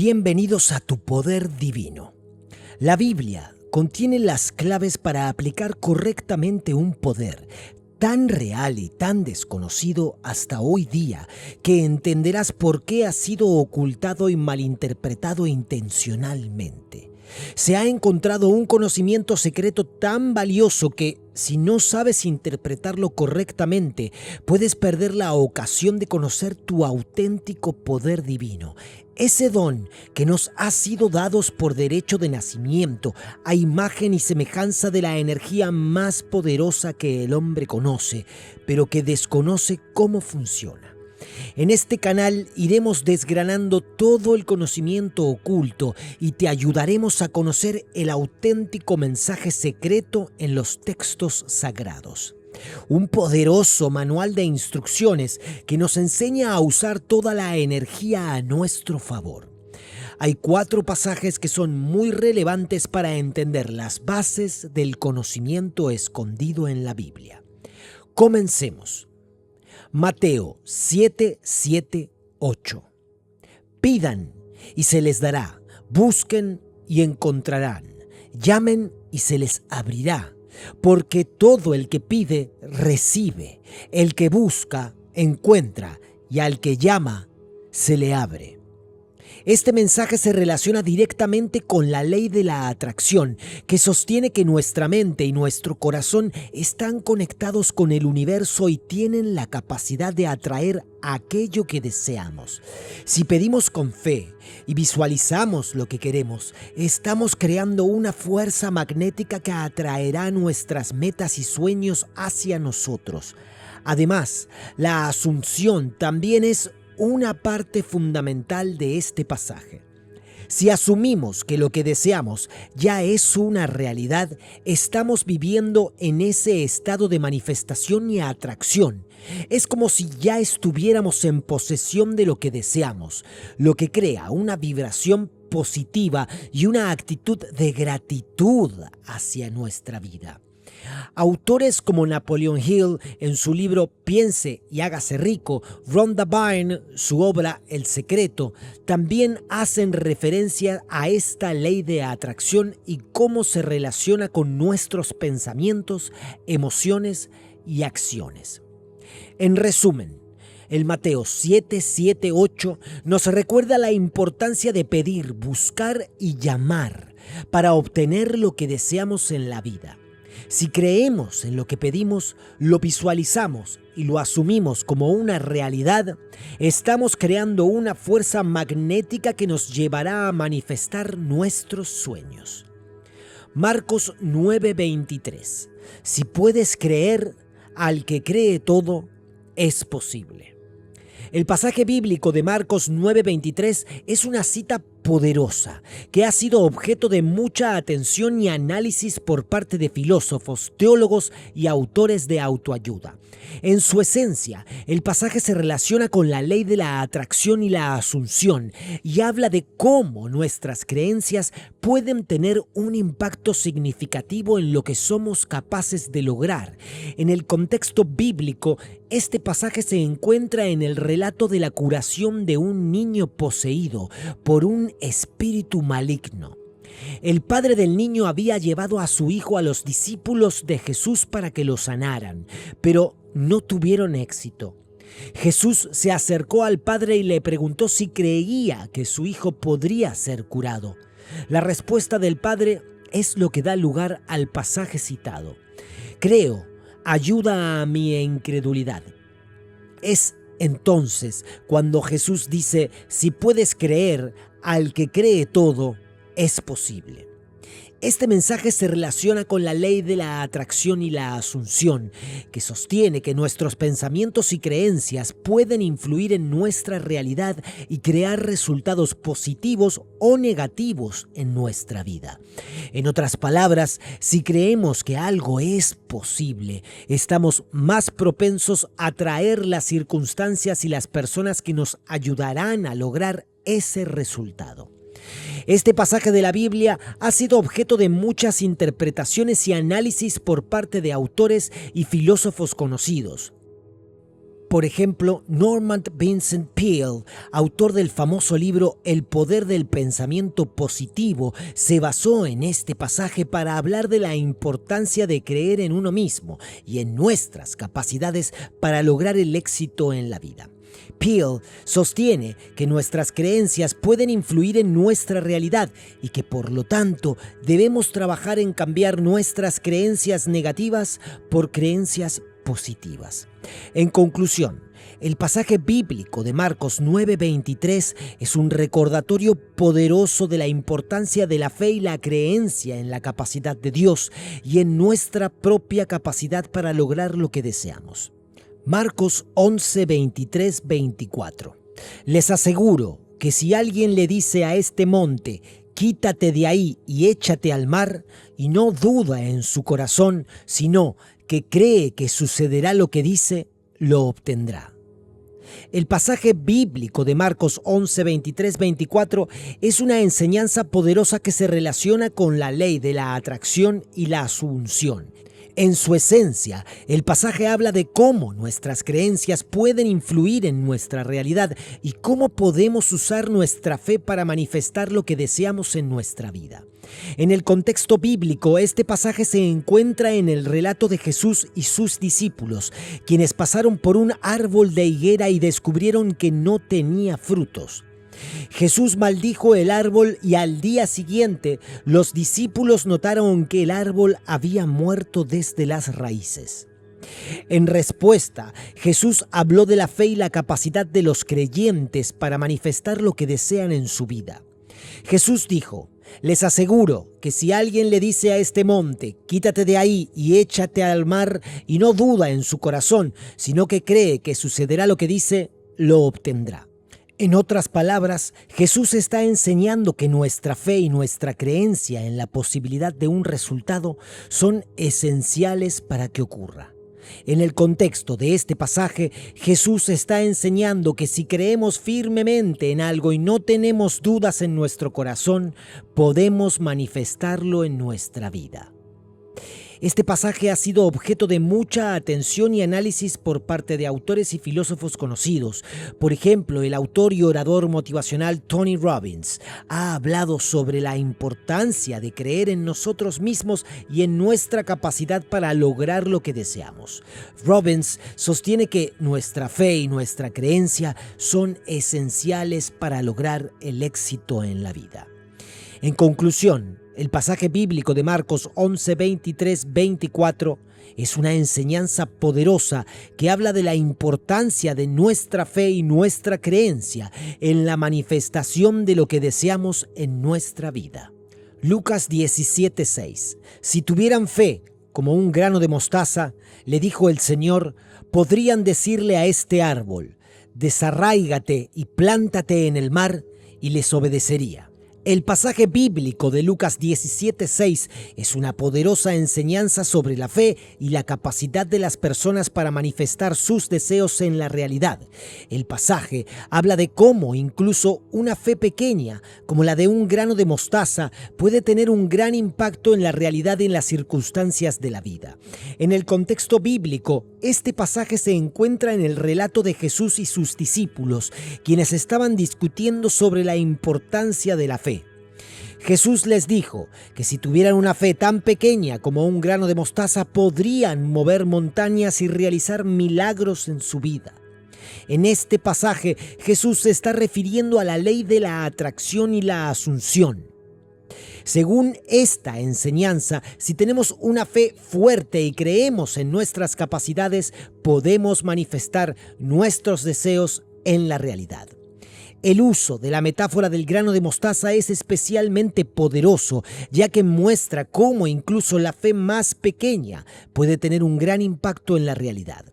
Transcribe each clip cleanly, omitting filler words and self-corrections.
Bienvenidos a Tu Poder Divino. La Biblia contiene las claves para aplicar correctamente un poder tan real y tan desconocido hasta hoy día que entenderás por qué ha sido ocultado y malinterpretado intencionalmente. Se ha encontrado un conocimiento secreto tan valioso que, si no sabes interpretarlo correctamente, puedes perder la ocasión de conocer tu auténtico poder divino. Ese don que nos ha sido dados por derecho de nacimiento, a imagen y semejanza de la energía más poderosa que el hombre conoce, pero que desconoce cómo funciona. En este canal iremos desgranando todo el conocimiento oculto y te ayudaremos a conocer el auténtico mensaje secreto en los textos sagrados. Un poderoso manual de instrucciones que nos enseña a usar toda la energía a nuestro favor. Hay 4 pasajes que son muy relevantes para entender las bases del conocimiento escondido en la Biblia. Comencemos. Mateo 7, 7, 8. Pidan y se les dará, busquen y encontrarán, llamen y se les abrirá, porque todo el que pide, recibe, el que busca, encuentra, y al que llama, se le abre. Este mensaje se relaciona directamente con la ley de la atracción, que sostiene que nuestra mente y nuestro corazón están conectados con el universo y tienen la capacidad de atraer aquello que deseamos. Si pedimos con fe y visualizamos lo que queremos, estamos creando una fuerza magnética que atraerá nuestras metas y sueños hacia nosotros. Además, la asunción también es una parte fundamental de este pasaje. Si asumimos que lo que deseamos ya es una realidad, estamos viviendo en ese estado de manifestación y atracción. Es como si ya estuviéramos en posesión de lo que deseamos, lo que crea una vibración positiva y una actitud de gratitud hacia nuestra vida. Autores como Napoleon Hill en su libro Piense y hágase rico, Rhonda Byrne, su obra El secreto, también hacen referencia a esta ley de atracción y cómo se relaciona con nuestros pensamientos, emociones y acciones. En resumen, el Mateo 7, 7, 8 nos recuerda la importancia de pedir, buscar y llamar para obtener lo que deseamos en la vida. Si creemos en lo que pedimos, lo visualizamos y lo asumimos como una realidad, estamos creando una fuerza magnética que nos llevará a manifestar nuestros sueños. Marcos 9:23. Si puedes creer, al que cree todo, es posible. El pasaje bíblico de Marcos 9:23 es una cita poderosa que ha sido objeto de mucha atención y análisis por parte de filósofos, teólogos y autores de autoayuda. En su esencia, el pasaje se relaciona con la ley de la atracción y la asunción y habla de cómo nuestras creencias pueden tener un impacto significativo en lo que somos capaces de lograr. En el contexto bíblico, este pasaje se encuentra en el relato de la curación de un niño poseído por un espíritu maligno. El padre del niño había llevado a su hijo a los discípulos de Jesús para que lo sanaran, pero no tuvieron éxito. Jesús se acercó al padre y le preguntó si creía que su hijo podría ser curado. La respuesta del padre es lo que da lugar al pasaje citado. Creo, ayuda a mi incredulidad. Es entonces cuando Jesús dice, si puedes creer, al que cree todo, es posible. Este mensaje se relaciona con la ley de la atracción y la asunción, que sostiene que nuestros pensamientos y creencias pueden influir en nuestra realidad y crear resultados positivos o negativos en nuestra vida. En otras palabras, si creemos que algo es posible, estamos más propensos a atraer las circunstancias y las personas que nos ayudarán a lograr ese resultado. Este pasaje de la Biblia ha sido objeto de muchas interpretaciones y análisis por parte de autores y filósofos conocidos. Por ejemplo, Norman Vincent Peale, autor del famoso libro El poder del pensamiento positivo, se basó en este pasaje para hablar de la importancia de creer en uno mismo y en nuestras capacidades para lograr el éxito en la vida. Peale sostiene que nuestras creencias pueden influir en nuestra realidad y que por lo tanto debemos trabajar en cambiar nuestras creencias negativas por creencias positivas. En conclusión, el pasaje bíblico de Marcos 9:23 es un recordatorio poderoso de la importancia de la fe y la creencia en la capacidad de Dios y en nuestra propia capacidad para lograr lo que deseamos. Marcos 11:23-24. Les aseguro que si alguien le dice a este monte, quítate de ahí y échate al mar, y no duda en su corazón, sino que cree que sucederá lo que dice, lo obtendrá. El pasaje bíblico de Marcos 11:23-24 es una enseñanza poderosa que se relaciona con la ley de la atracción y la asunción. En su esencia, el pasaje habla de cómo nuestras creencias pueden influir en nuestra realidad y cómo podemos usar nuestra fe para manifestar lo que deseamos en nuestra vida. En el contexto bíblico, este pasaje se encuentra en el relato de Jesús y sus discípulos, quienes pasaron por un árbol de higuera y descubrieron que no tenía frutos. Jesús maldijo el árbol y al día siguiente los discípulos notaron que el árbol había muerto desde las raíces. En respuesta, Jesús habló de la fe y la capacidad de los creyentes para manifestar lo que desean en su vida. Jesús dijo: les aseguro que si alguien le dice a este monte, quítate de ahí y échate al mar, y no duda en su corazón, sino que cree que sucederá lo que dice, lo obtendrá. En otras palabras, Jesús está enseñando que nuestra fe y nuestra creencia en la posibilidad de un resultado son esenciales para que ocurra. En el contexto de este pasaje, Jesús está enseñando que si creemos firmemente en algo y no tenemos dudas en nuestro corazón, podemos manifestarlo en nuestra vida. Este pasaje ha sido objeto de mucha atención y análisis por parte de autores y filósofos conocidos. Por ejemplo, el autor y orador motivacional Tony Robbins ha hablado sobre la importancia de creer en nosotros mismos y en nuestra capacidad para lograr lo que deseamos. Robbins sostiene que nuestra fe y nuestra creencia son esenciales para lograr el éxito en la vida. En conclusión, el pasaje bíblico de Marcos 11:23-24 es una enseñanza poderosa que habla de la importancia de nuestra fe y nuestra creencia en la manifestación de lo que deseamos en nuestra vida. Lucas 17:6. Si tuvieran fe como un grano de mostaza, le dijo el Señor, podrían decirle a este árbol, desarráigate y plántate en el mar, y les obedecería. El pasaje bíblico de Lucas 17:6 es una poderosa enseñanza sobre la fe y la capacidad de las personas para manifestar sus deseos en la realidad. El pasaje habla de cómo incluso una fe pequeña, como la de un grano de mostaza, puede tener un gran impacto en la realidad y en las circunstancias de la vida. En el contexto bíblico, este pasaje se encuentra en el relato de Jesús y sus discípulos, quienes estaban discutiendo sobre la importancia de la fe. Jesús les dijo que si tuvieran una fe tan pequeña como un grano de mostaza, podrían mover montañas y realizar milagros en su vida. En este pasaje, Jesús se está refiriendo a la ley de la atracción y la asunción. Según esta enseñanza, si tenemos una fe fuerte y creemos en nuestras capacidades, podemos manifestar nuestros deseos en la realidad. El uso de la metáfora del grano de mostaza es especialmente poderoso, ya que muestra cómo incluso la fe más pequeña puede tener un gran impacto en la realidad.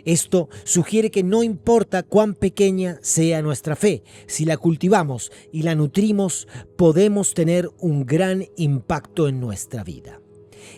Esto sugiere que no importa cuán pequeña sea nuestra fe, si la cultivamos y la nutrimos, podemos tener un gran impacto en nuestra vida.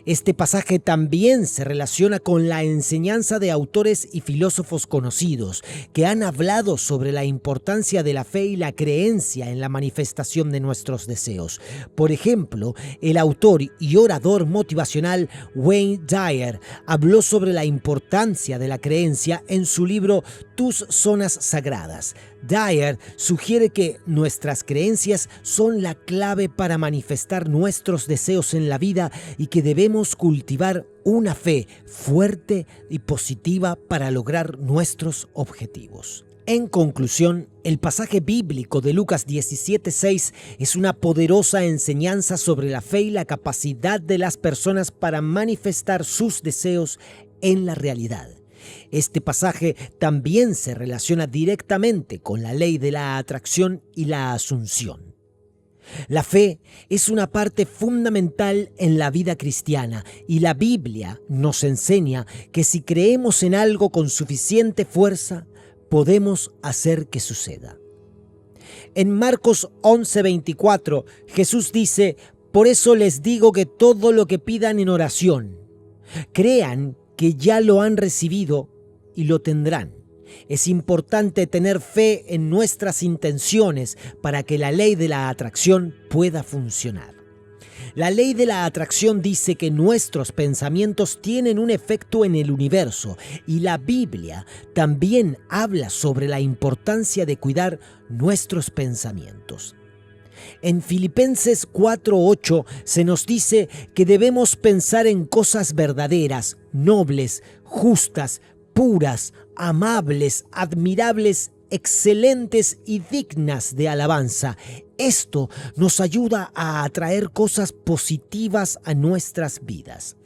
Este pasaje también se relaciona con la enseñanza de autores y filósofos conocidos que han hablado sobre la importancia de la fe y la creencia en la manifestación de nuestros deseos. Por ejemplo, el autor y orador motivacional Wayne Dyer habló sobre la importancia de la creencia en su libro Tus Zonas Sagradas. Dyer sugiere que nuestras creencias son la clave para manifestar nuestros deseos en la vida y que debemos cultivar una fe fuerte y positiva para lograr nuestros objetivos. En conclusión, el pasaje bíblico de Lucas 17:6 es una poderosa enseñanza sobre la fe y la capacidad de las personas para manifestar sus deseos en la realidad. Este pasaje también se relaciona directamente con la ley de la atracción y la asunción. La fe es una parte fundamental en la vida cristiana y la Biblia nos enseña que si creemos en algo con suficiente fuerza, podemos hacer que suceda. En Marcos 11:24, Jesús dice: «Por eso les digo que todo lo que pidan en oración, crean que ya lo han recibido y lo tendrán». Es importante tener fe en nuestras intenciones para que la ley de la atracción pueda funcionar. La ley de la atracción dice que nuestros pensamientos tienen un efecto en el universo y la Biblia también habla sobre la importancia de cuidar nuestros pensamientos. En Filipenses 4:8 se nos dice que debemos pensar en cosas verdaderas, nobles, justas, puras, amables, admirables, excelentes y dignas de alabanza. Esto nos ayuda a atraer cosas positivas a nuestras vidas.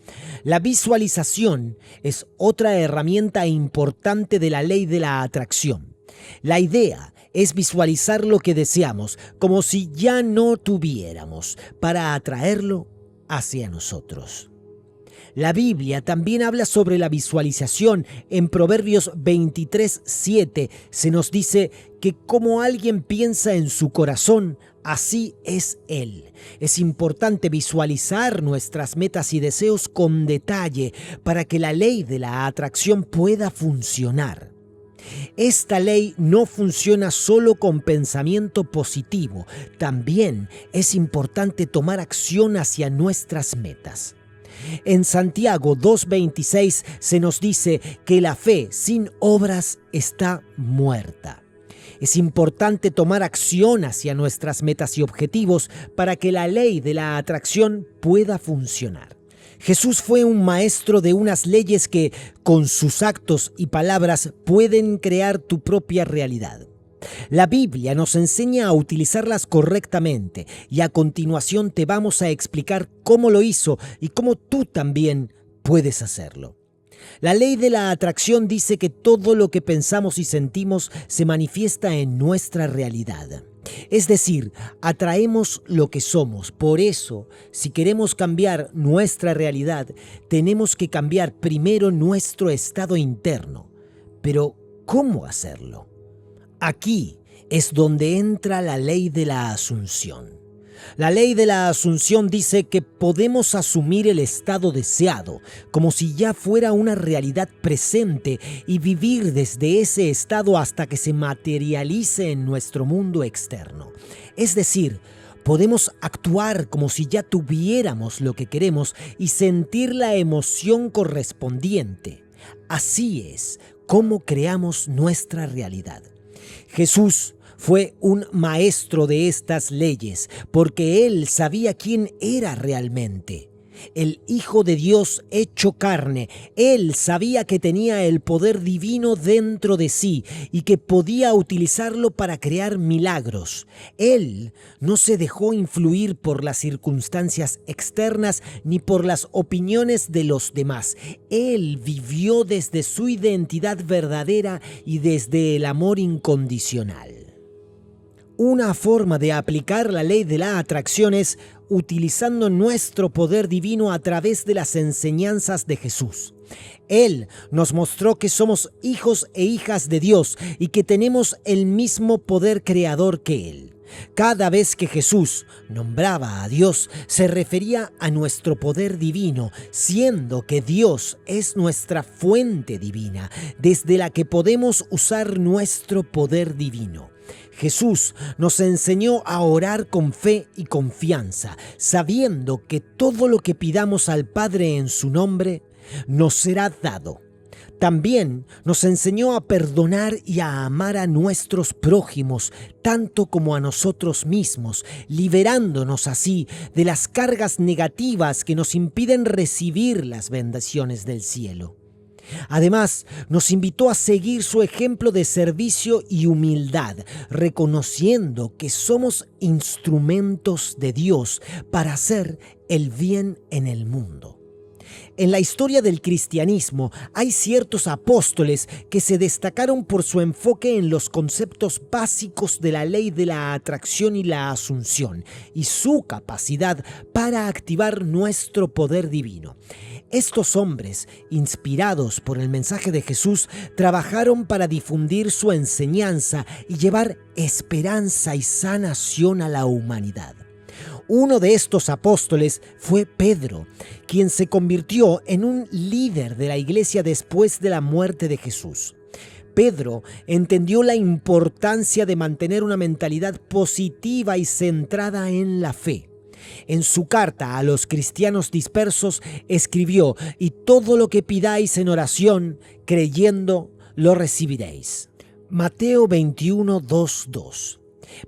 La visualización es otra herramienta importante de la ley de la atracción. La idea es visualizar lo que deseamos como si ya no tuviéramos para atraerlo hacia nosotros. La Biblia también habla sobre la visualización. En Proverbios 23:7 se nos dice que como alguien piensa en su corazón, así es él. Es importante visualizar nuestras metas y deseos con detalle para que la ley de la atracción pueda funcionar. Esta ley no funciona solo con pensamiento positivo. También es importante tomar acción hacia nuestras metas. En Santiago 2:26 se nos dice que la fe sin obras está muerta. Es importante tomar acción hacia nuestras metas y objetivos para que la ley de la atracción pueda funcionar. Jesús fue un maestro de unas leyes que, con sus actos y palabras, pueden crear tu propia realidad. La Biblia nos enseña a utilizarlas correctamente y a continuación te vamos a explicar cómo lo hizo y cómo tú también puedes hacerlo. La ley de la atracción dice que todo lo que pensamos y sentimos se manifiesta en nuestra realidad. Es decir, atraemos lo que somos. Por eso, si queremos cambiar nuestra realidad, tenemos que cambiar primero nuestro estado interno. Pero, ¿cómo hacerlo? Aquí es donde entra la ley de la asunción. La ley de la asunción dice que podemos asumir el estado deseado como si ya fuera una realidad presente y vivir desde ese estado hasta que se materialice en nuestro mundo externo. Es decir, podemos actuar como si ya tuviéramos lo que queremos y sentir la emoción correspondiente. Así es como creamos nuestra realidad. Jesús fue un maestro de estas leyes porque él sabía quién era realmente. El Hijo de Dios hecho carne, él sabía que tenía el poder divino dentro de sí y que podía utilizarlo para crear milagros. Él no se dejó influir por las circunstancias externas ni por las opiniones de los demás. Él vivió desde su identidad verdadera y desde el amor incondicional. Una forma de aplicar la ley de la atracción es utilizando nuestro poder divino a través de las enseñanzas de Jesús. Él nos mostró que somos hijos e hijas de Dios y que tenemos el mismo poder creador que Él. Cada vez que Jesús nombraba a Dios, se refería a nuestro poder divino, siendo que Dios es nuestra fuente divina, desde la que podemos usar nuestro poder divino. Jesús nos enseñó a orar con fe y confianza, sabiendo que todo lo que pidamos al Padre en su nombre nos será dado. También nos enseñó a perdonar y a amar a nuestros prójimos, tanto como a nosotros mismos, liberándonos así de las cargas negativas que nos impiden recibir las bendiciones del cielo. Además, nos invitó a seguir su ejemplo de servicio y humildad, reconociendo que somos instrumentos de Dios para hacer el bien en el mundo. En la historia del cristianismo hay ciertos apóstoles que se destacaron por su enfoque en los conceptos básicos de la ley de la atracción y la asunción y su capacidad para activar nuestro poder divino. Estos hombres, inspirados por el mensaje de Jesús, trabajaron para difundir su enseñanza y llevar esperanza y sanación a la humanidad. Uno de estos apóstoles fue Pedro, quien se convirtió en un líder de la iglesia después de la muerte de Jesús. Pedro entendió la importancia de mantener una mentalidad positiva y centrada en la fe. En su carta a los cristianos dispersos escribió: «Y todo lo que pidáis en oración, creyendo, lo recibiréis». Mateo 21, 2.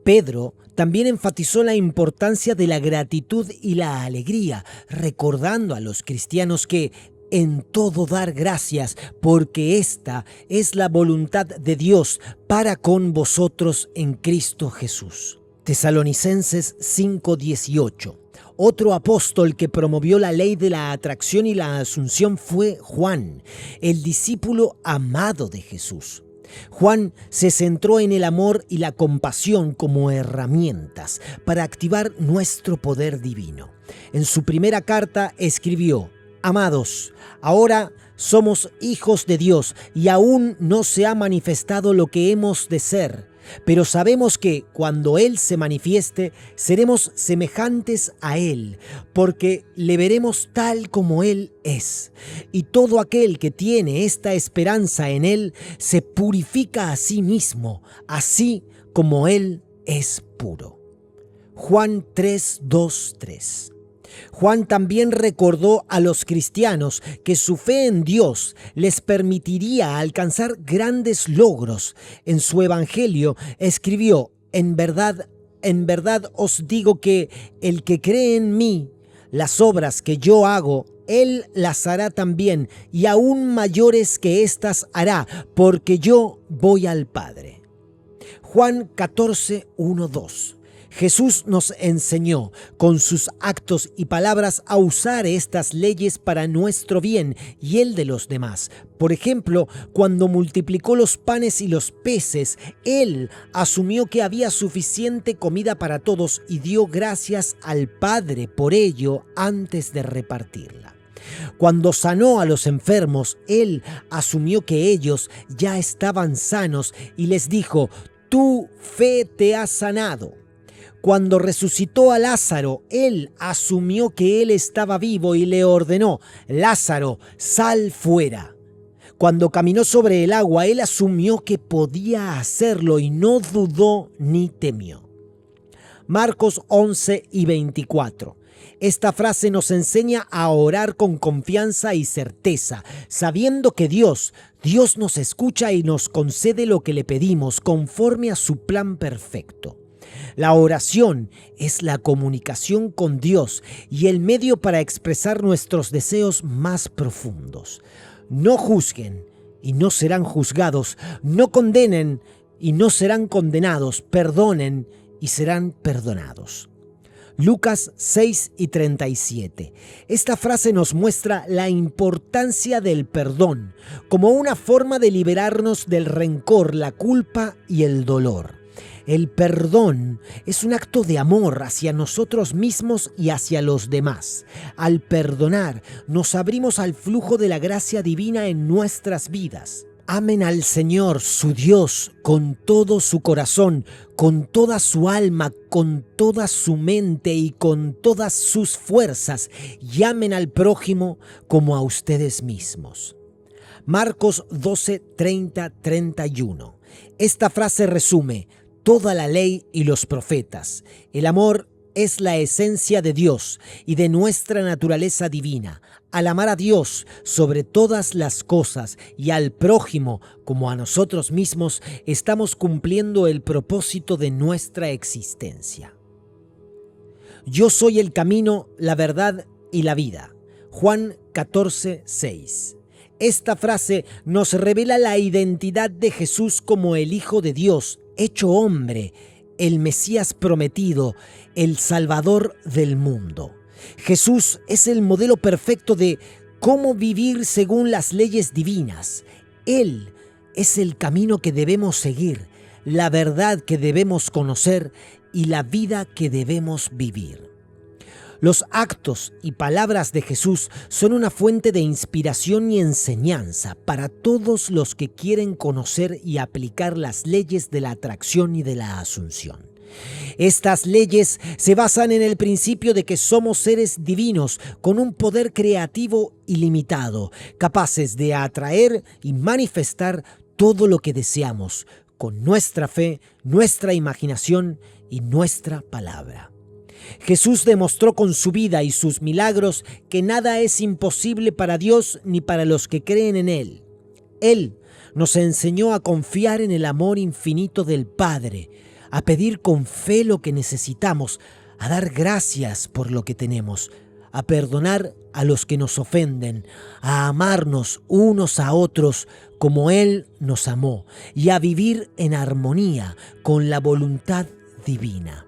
Pedro también enfatizó la importancia de la gratitud y la alegría, recordando a los cristianos que en todo dar gracias, porque esta es la voluntad de Dios para con vosotros en Cristo Jesús. Tesalonicenses 5:18. Otro apóstol que promovió la ley de la atracción y la asunción fue Juan, el discípulo amado de Jesús. Juan se centró en el amor y la compasión como herramientas para activar nuestro poder divino. En su primera carta escribió: «Amados, ahora somos hijos de Dios y aún no se ha manifestado lo que hemos de ser. Pero sabemos que cuando Él se manifieste, seremos semejantes a Él, porque le veremos tal como Él es. Y todo aquel que tiene esta esperanza en Él se purifica a sí mismo, así como Él es puro». Juan 3:2-3. Juan también recordó a los cristianos que su fe en Dios les permitiría alcanzar grandes logros. En su evangelio escribió: en verdad os digo que el que cree en mí, las obras que yo hago, él las hará también, y aún mayores que éstas hará, porque yo voy al Padre». Juan 14:1-2. Jesús nos enseñó con sus actos y palabras a usar estas leyes para nuestro bien y el de los demás. Por ejemplo, cuando multiplicó los panes y los peces, Él asumió que había suficiente comida para todos y dio gracias al Padre por ello antes de repartirla. Cuando sanó a los enfermos, Él asumió que ellos ya estaban sanos y les dijo: «Tu fe te ha sanado». Cuando resucitó a Lázaro, Él asumió que él estaba vivo y le ordenó: «Lázaro, sal fuera». Cuando caminó sobre el agua, Él asumió que podía hacerlo y no dudó ni temió. Marcos 11:24. Esta frase nos enseña a orar con confianza y certeza, sabiendo que Dios nos escucha y nos concede lo que le pedimos conforme a su plan perfecto. La oración es la comunicación con Dios y el medio para expresar nuestros deseos más profundos. No juzguen y no serán juzgados, no condenen y no serán condenados, perdonen y serán perdonados. Lucas 6:37. Esta frase nos muestra la importancia del perdón como una forma de liberarnos del rencor, la culpa y el dolor. El perdón es un acto de amor hacia nosotros mismos y hacia los demás. Al perdonar, nos abrimos al flujo de la gracia divina en nuestras vidas. Amen al Señor, su Dios, con todo su corazón, con toda su alma, con toda su mente y con todas sus fuerzas, y amen al prójimo como a ustedes mismos. Marcos 12, 30, 31. Esta frase resume toda la ley y los profetas. El amor es la esencia de Dios y de nuestra naturaleza divina. Al amar a Dios sobre todas las cosas y al prójimo como a nosotros mismos, estamos cumpliendo el propósito de nuestra existencia. Yo soy el camino, la verdad y la vida. Juan 14, 6. Esta frase nos revela la identidad de Jesús como el Hijo de Dios, hecho hombre, el Mesías prometido, el Salvador del mundo. Jesús es el modelo perfecto de cómo vivir según las leyes divinas. Él es el camino que debemos seguir, la verdad que debemos conocer y la vida que debemos vivir. Los actos y palabras de Jesús son una fuente de inspiración y enseñanza para todos los que quieren conocer y aplicar las leyes de la atracción y de la asunción. Estas leyes se basan en el principio de que somos seres divinos con un poder creativo ilimitado, capaces de atraer y manifestar todo lo que deseamos con nuestra fe, nuestra imaginación y nuestra palabra. Jesús demostró con su vida y sus milagros que nada es imposible para Dios ni para los que creen en Él. Él nos enseñó a confiar en el amor infinito del Padre, a pedir con fe lo que necesitamos, a dar gracias por lo que tenemos, a perdonar a los que nos ofenden, a amarnos unos a otros como Él nos amó y a vivir en armonía con la voluntad divina.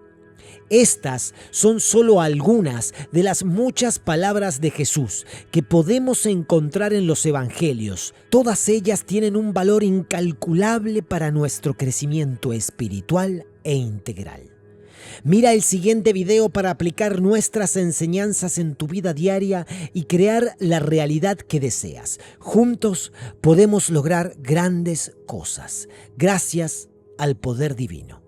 Estas son solo algunas de las muchas palabras de Jesús que podemos encontrar en los evangelios. Todas ellas tienen un valor incalculable para nuestro crecimiento espiritual e integral. Mira el siguiente video para aplicar nuestras enseñanzas en tu vida diaria y crear la realidad que deseas. Juntos podemos lograr grandes cosas, gracias al poder divino.